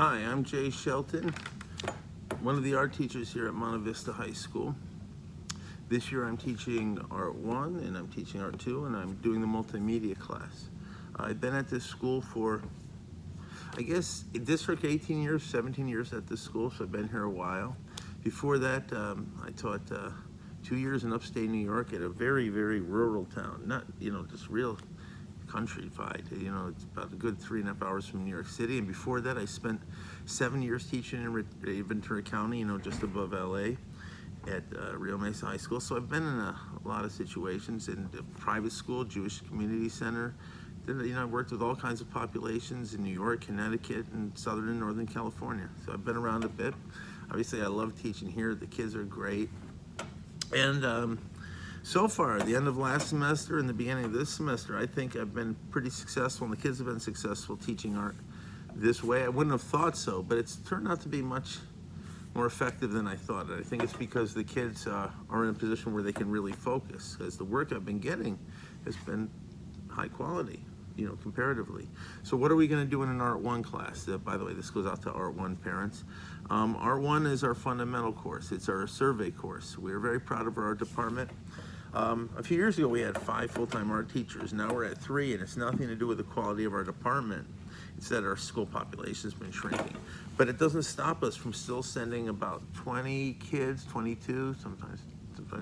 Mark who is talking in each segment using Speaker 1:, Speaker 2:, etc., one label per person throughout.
Speaker 1: Hi, I'm Shelton, one of the art teachers here at Monte Vista High School. This year I'm teaching Art 1 and I'm teaching Art 2 and I'm doing the multimedia class. I've been at this school for, I guess, district 18 years, 17 years at this school, so I've been here a while. Before that, I taught 2 years in upstate New York at a very, very rural town, not, just real countryside. It's about a good 3.5 hours from New York City. And before that, I spent 7 years teaching in Ventura County, just above LA at Rio Mesa High School. So I've been in a lot of situations in the private school, Jewish community center. Then, I worked with all kinds of populations in New York, Connecticut, and Southern and Northern California. So I've been around a bit. Obviously, I love teaching here. The kids are great. And so far, at the end of last semester and the beginning of this semester, I think I've been pretty successful, and the kids have been successful teaching art this way. I wouldn't have thought so, but it's turned out to be much more effective than I thought. And I think it's because the kids are in a position where they can really focus, because the work I've been getting has been high quality, comparatively. So what are we going to do in an Art 1 class? By the way, this goes out to Art 1 parents. Art 1 is our fundamental course. It's our survey course. We're very proud of our art department. A few years ago, we had 5 full-time art teachers. Now we're at 3, and it's nothing to do with the quality of our department. It's that our school population has been shrinking. But it doesn't stop us from still sending about 20 kids, 22, sometimes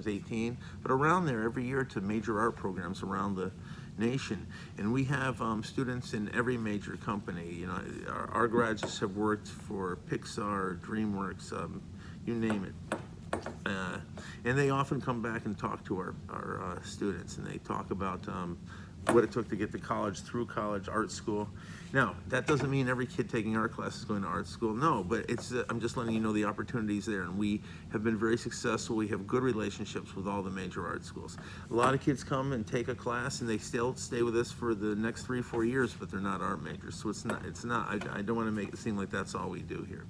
Speaker 1: 18, but around there every year to major art programs around the nation. And we have students in every major company. Our graduates have worked for Pixar, DreamWorks, you name it. And they often come back and talk to our students, and they talk about what it took to get to college, through college, art school. Now, that doesn't mean every kid taking art class is going to art school. No, but I'm just letting you know the opportunities there, and we have been very successful. We have good relationships with all the major art schools. A lot of kids come and take a class, and they still stay with us for the next 3 or 4 years, but they're not art majors. So it's not. I don't want to make it seem like that's all we do here.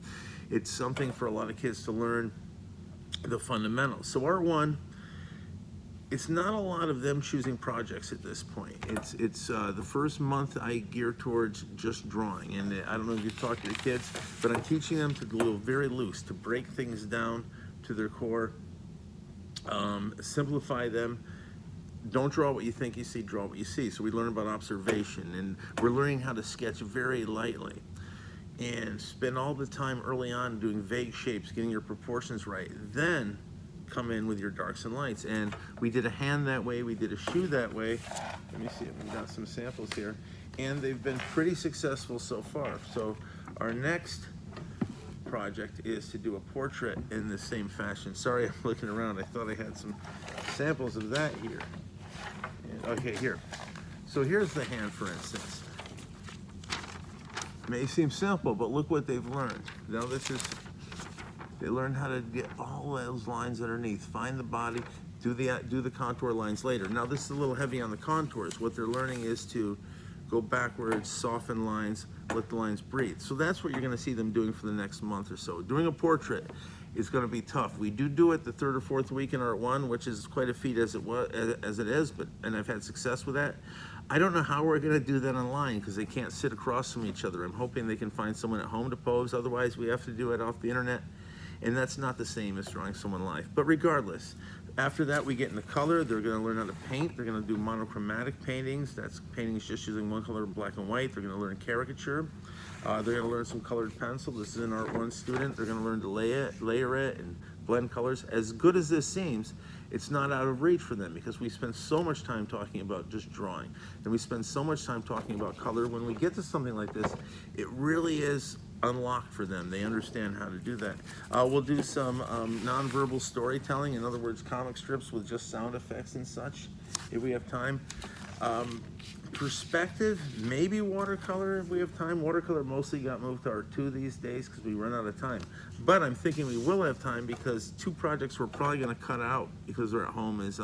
Speaker 1: It's something for a lot of kids to learn the fundamentals. So Art 1, it's not a lot of them choosing projects at this point. It's the first month I gear towards just drawing, and I don't know if you've talked to the kids, but I'm teaching them to go very loose, to break things down to their core, simplify them. Don't draw what you think you see, draw what you see. So we learn about observation, and we're learning how to sketch very lightly and spend all the time early on doing vague shapes, getting your proportions right. Then come in with your darks and lights. And we did a hand that way, we did a shoe that way. Let me see if we've got some samples here. And they've been pretty successful so far. So our next project is to do a portrait in the same fashion. Sorry, I'm looking around. I thought I had some samples of that here. And, okay, here. So here's the hand, for instance. May seem simple, but look what they've learned. Now they learned how to get all those lines underneath, find the body, do the contour lines later. Now this is a little heavy on the contours. What they're learning is to go backwards, soften lines, let the lines breathe. So that's what you're gonna see them doing for the next month or so. Doing a portrait is gonna be tough. We do it the 3rd or 4th week in Art 1, which is quite a feat as it is, and I've had success with that. I don't know how we're gonna do that online because they can't sit across from each other. I'm hoping they can find someone at home to pose. Otherwise, we have to do it off the internet. And that's not the same as drawing someone live. But regardless, after that we get into color. They're gonna learn how to paint. They're gonna do monochromatic paintings. That's paintings just using one color, black and white. They're gonna learn caricature. They're gonna learn some colored pencil. This is an Art 1 student. They're gonna learn to layer it and blend colors. As good as this seems, it's not out of reach for them because we spend so much time talking about just drawing. And we spend so much time talking about color. When we get to something like this, it really is unlocked for them. They understand how to do that. We'll do some nonverbal storytelling, in other words, comic strips with just sound effects and such, if we have time. Perspective, maybe watercolor if we have time. Watercolor mostly got moved to Art 2 these days because we run out of time. But I'm thinking we will have time because 2 projects we're probably going to cut out because they're at home is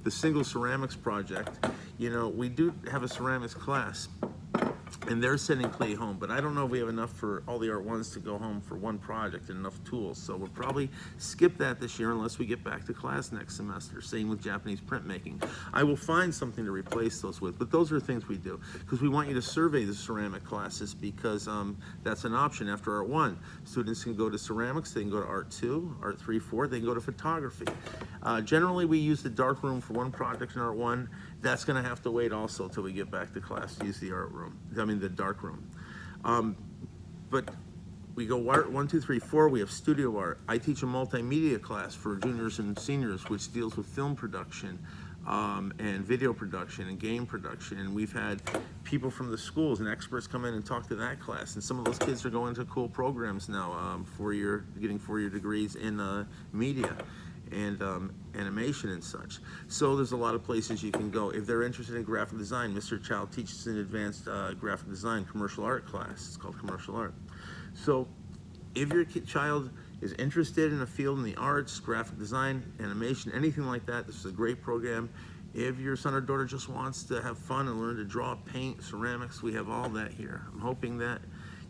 Speaker 1: the single ceramics project. We do have a ceramics class, and they're sending Clee home, but I don't know if we have enough for all the Art Ones to go home for one project and enough tools. So we'll probably skip that this year unless we get back to class next semester. Same with Japanese printmaking. I will find something to replace those with, but those are things we do because we want you to survey the ceramic classes because that's an option after Art 1. Students can go to ceramics, they can go to Art 2, Art 3, 4, they can go to photography. Generally, we use the dark room for one project in Art 1. That's going to have to wait also until we get back to class to use the art room. The dark room. But we go art 1, 2, 3, 4. We have studio art. I teach a multimedia class for juniors and seniors, which deals with film production and video production and game production. And we've had people from the schools and experts come in and talk to that class. And some of those kids are going to cool programs now, getting four-year degrees in media and animation and such. So there's a lot of places you can go. If they're interested in graphic design, Mr. Chow teaches an advanced graphic design commercial art class. It's called commercial art. So if your child is interested in a field in the arts, graphic design, animation, anything like that, this is a great program. If your son or daughter just wants to have fun and learn to draw, paint, ceramics, we have all that here. I'm hoping that,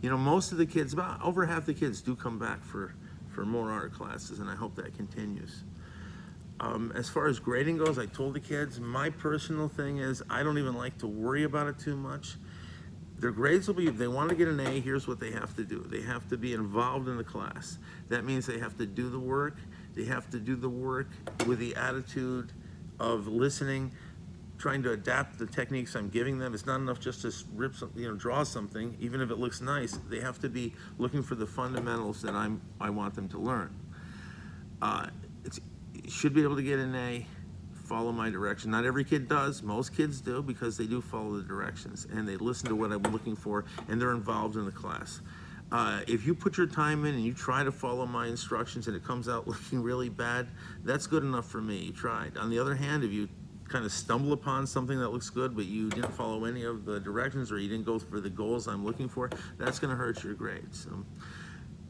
Speaker 1: most of the kids, about over half the kids do come back for more art classes, and I hope that continues. As far as grading goes, I told the kids, my personal thing is I don't even like to worry about it too much. Their grades will be, if they want to get an A, here's what they have to do. They have to be involved in the class. That means they have to do the work. They have to do the work with the attitude of listening, trying to adapt the techniques I'm giving them. It's not enough just to rip something, draw something, even if it looks nice. They have to be looking for the fundamentals that I want them to learn. Should be able to get an A, follow my direction. Not every kid does, most kids do, because they do follow the directions and they listen to what I'm looking for and they're involved in the class. If you put your time in and you try to follow my instructions and it comes out looking really bad, that's good enough for me, you tried. On the other hand, if you kind of stumble upon something that looks good but you didn't follow any of the directions or you didn't go for the goals I'm looking for, that's going to hurt your grades. So,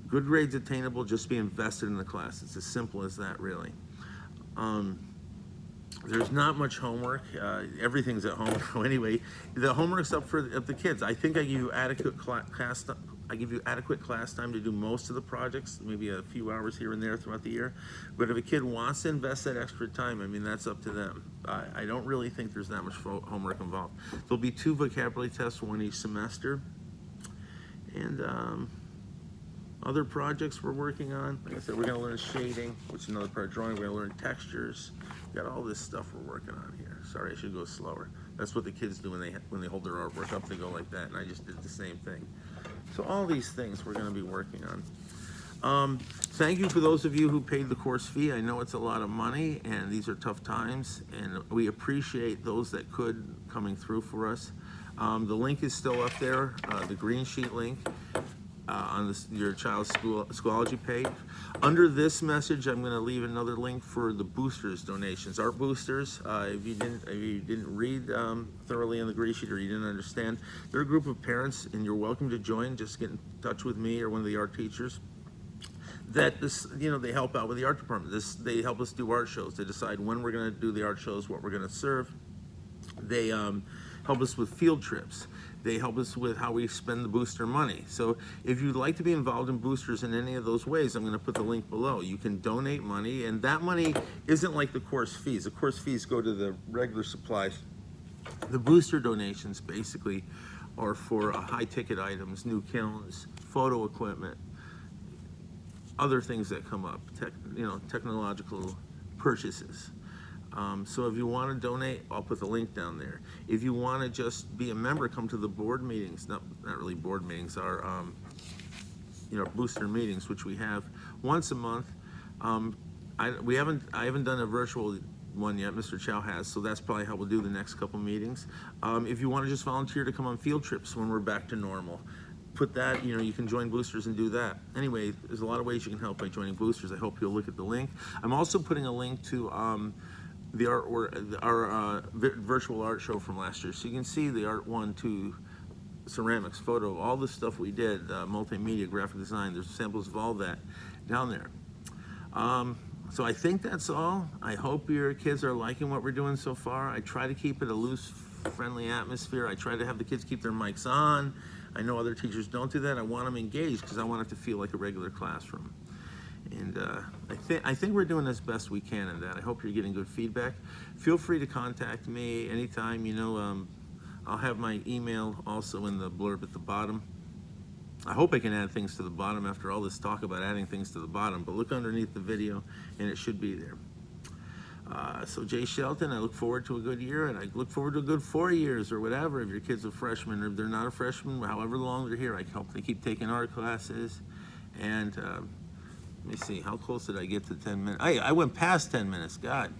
Speaker 1: good grades attainable, just be invested in the class. It's as simple as that, really. There's not much homework. Everything's at home anyway. The homework's up for the kids. I think I give you adequate class time to do most of the projects, maybe a few hours here and there throughout the year. But if a kid wants to invest that extra time, that's up to them. I don't really think there's that much homework involved. There'll be 2 vocabulary tests, one each semester. And other projects we're working on, like I said, we're going to learn shading, which is another part of drawing. We're going to learn textures. Got all this stuff we're working on here. Sorry, I should go slower. That's what the kids do when they hold their artwork up. They go like that, and I just did the same thing. So all these things we're going to be working on. Thank you for those of you who paid the course fee. I know it's a lot of money, and these are tough times, and we appreciate those that could coming through for us. The link is still up there, the green sheet link. On your child's Schoology page. Under this message, I'm going to leave another link for the boosters donations, art boosters. If you didn't read thoroughly in the green sheet or you didn't understand, they're a group of parents, and you're welcome to join. Just get in touch with me or one of the art teachers. They help out with the art department. They help us do art shows. They decide when we're going to do the art shows, what we're going to serve. They help us with field trips. They help us with how we spend the booster money. So if you'd like to be involved in boosters in any of those ways, I'm going to put the link below. You can donate money, and that money isn't like the course fees. The course fees go to the regular supplies. The booster donations basically are for high-ticket items, new kilns, photo equipment, other things that come up, technological purchases. So if you want to donate, I'll put the link down there. If you want to just be a member, come to the board meetings, not really board meetings, our booster meetings, which we have once a month. I haven't done a virtual one yet, Mr. Chow has, so that's probably how we'll do the next couple meetings. If you want to just volunteer to come on field trips when we're back to normal, put that, you can join boosters and do that. Anyway, there's a lot of ways you can help by joining boosters. I hope you'll look at the link. I'm also putting a link to our virtual art show from last year. So you can see the Art 1, 2, ceramics, photo, all the stuff we did, multimedia, graphic design. There's samples of all that down there. So I think that's all. I hope your kids are liking what we're doing so far. I try to keep it a loose friendly atmosphere. I try to have the kids keep their mics on. I know other teachers don't do that. I want them engaged because I want it to feel like a regular classroom. And I think we're doing as best we can in that. I hope you're getting good feedback. Feel free to contact me anytime. I'll have my email also in the blurb at the bottom. I hope I can add things to the bottom after all this talk about adding things to the bottom, but look underneath the video and it should be there. So Jay Shelton, I look forward to a good year, and I look forward to a good 4 years or whatever if your kid's a freshman, or if they're not a freshman, however long they're here. I hope they keep taking art classes. And let me see, how close did I get to 10 minutes? I went past 10 minutes, God.